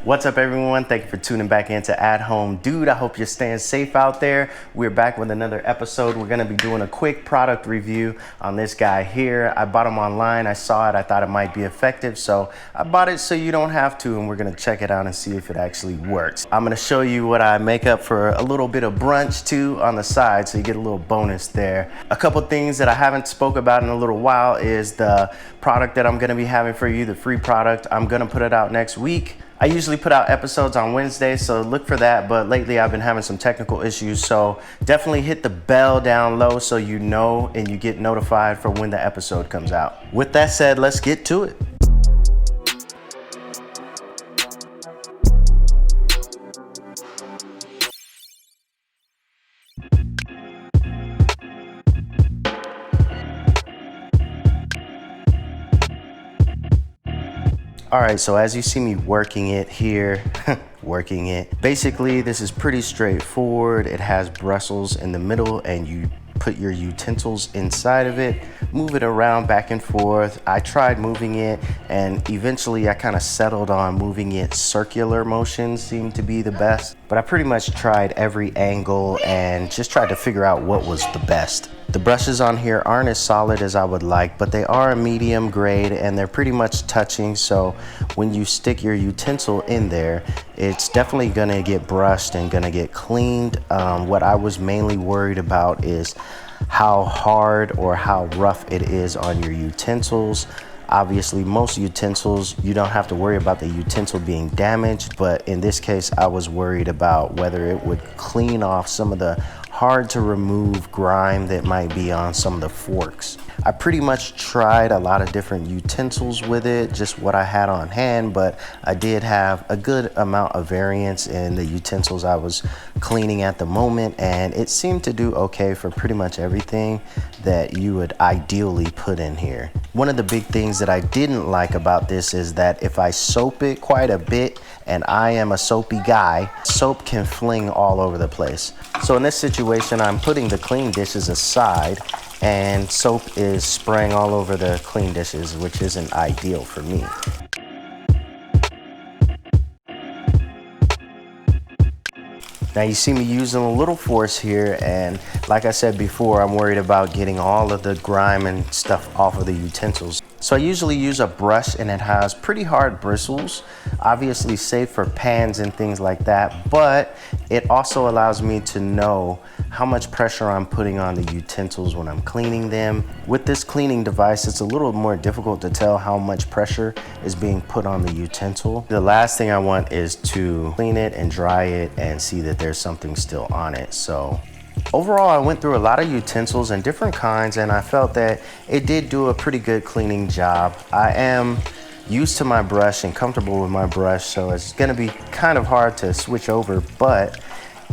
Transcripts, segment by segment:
What's up, everyone? Thank you for tuning back into At Home Dude. I hope you're staying safe out there. We're back with another episode. We're gonna be doing a quick product review on this guy here. I bought him online. I saw it. I thought it might be effective, so I bought it so you don't have to, and we're gonna check it out and see if it actually works. I'm gonna show you what I make up for a little bit of brunch too on the side, so you get a little bonus there. A couple things that I haven't spoke about in a little while is the product that I'm gonna be having for you, the free product. I'm gonna put it out next week. I usually put out episodes on Wednesdays, so look for that, but lately I've been having some technical issues, so definitely hit the bell down low so you know and you get notified for when the episode comes out. With that said, let's get to it. All right, so as you see me working it here, basically this is pretty straightforward. It has bristles in the middle and you put your utensils inside of it, move it around back and forth. I tried moving it and eventually I kind of settled on moving it circular motion seemed to be the best. But I pretty much tried every angle and just tried to figure out what was the best. The brushes on here aren't as solid as I would like, but they are a medium grade and they're pretty much touching. So when you stick your utensil in there, it's definitely gonna get brushed and gonna get cleaned. What I was mainly worried about is how hard or how rough it is on your utensils. Obviously, most utensils, you don't have to worry about the utensil being damaged, but in this case, I was worried about whether it would clean off some of the hard to remove grime that might be on some of the forks. I pretty much tried a lot of different utensils with it, just what I had on hand, but I did have a good amount of variance in the utensils I was cleaning at the moment, and it seemed to do okay for pretty much everything that you would ideally put in here. One of the big things that I didn't like about this is that if I soap it quite a bit, and I am a soapy guy, soap can fling all over the place. So in this situation, I'm putting the clean dishes aside and soap is spraying all over the clean dishes, which isn't ideal for me. Now you see me using a little force here, and like I said before, I'm worried about getting all of the grime and stuff off of the utensils. So I usually use a brush and it has pretty hard bristles, obviously safe for pans and things like that, but it also allows me to know how much pressure I'm putting on the utensils when I'm cleaning them. With this cleaning device, it's a little more difficult to tell how much pressure is being put on the utensil. The last thing I want is to clean it and dry it and see that there's something still on it. So overall, I went through a lot of utensils and different kinds, and I felt that it did do a pretty good cleaning job. I am used to my brush and comfortable with my brush, so it's gonna be kind of hard to switch over, but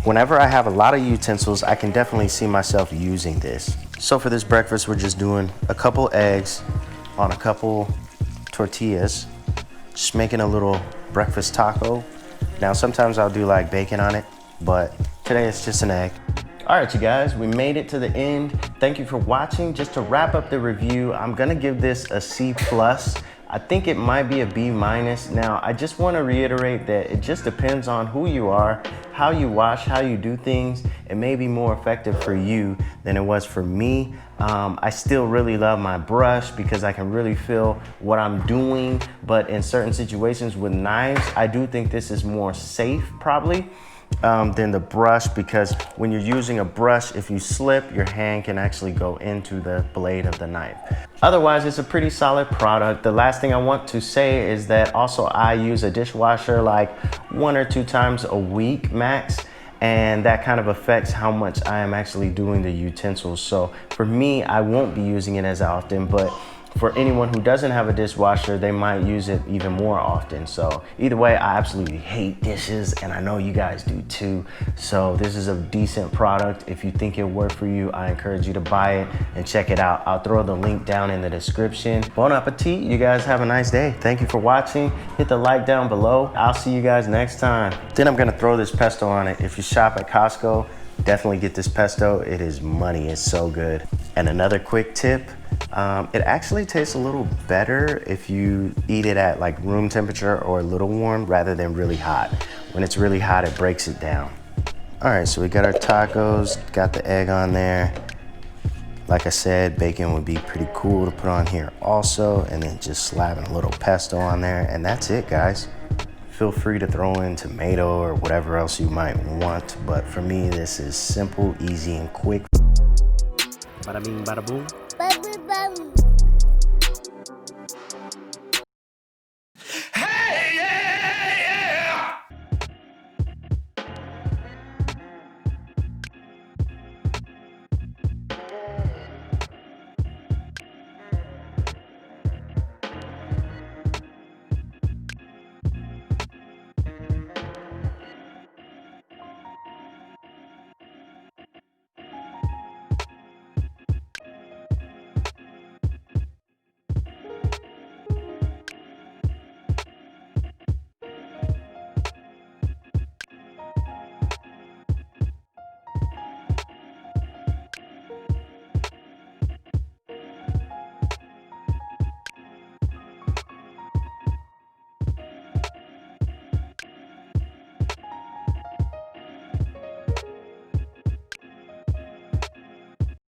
whenever I have a lot of utensils, I can definitely see myself using this. So for this breakfast, we're just doing a couple eggs on a couple tortillas, just making a little breakfast taco. Now, sometimes I'll do like bacon on it, but today it's just an egg. All right, you guys, we made it to the end. Thank you for watching. Just to wrap up the review, I'm gonna give this a C+. I think it might be a B-. Now, I just wanna reiterate that it just depends on who you are, how you wash, how you do things. It may be more effective for you than it was for me. I still really love my brush because I can really feel what I'm doing, but in certain situations with knives, I do think this is more safe probably than the brush, because when you're using a brush, if you slip, your hand can actually go into the blade of the knife. Otherwise, it's a pretty solid product. The last thing I want to say is that also I use a dishwasher like 1 or 2 times a week max, and that kind of affects how much I am actually doing the utensils. So for me, I won't be using it as often, but for anyone who doesn't have a dishwasher, they might use it even more often. So either way, I absolutely hate dishes, and I know you guys do too. So this is a decent product. If you think it'll work for you, I encourage you to buy it and check it out. I'll throw the link down in the description. Bon appetit. You guys have a nice day. Thank you for watching. Hit the like down below. I'll see you guys next time. Then I'm gonna throw this pesto on it. If you shop at Costco, Definitely get this pesto. It is money. It's so good. And another quick tip, it actually tastes a little better if you eat it at like room temperature or a little warm rather than really hot. When it's really hot, it breaks it down. All right, so we got our tacos, got the egg on there. Like I said, bacon would be pretty cool to put on here also, and then just slapping a little pesto on there, and that's it, guys. Feel free to throw in tomato or whatever else you might want, but for me, this is simple, easy, and quick. Bada bing, bada boom.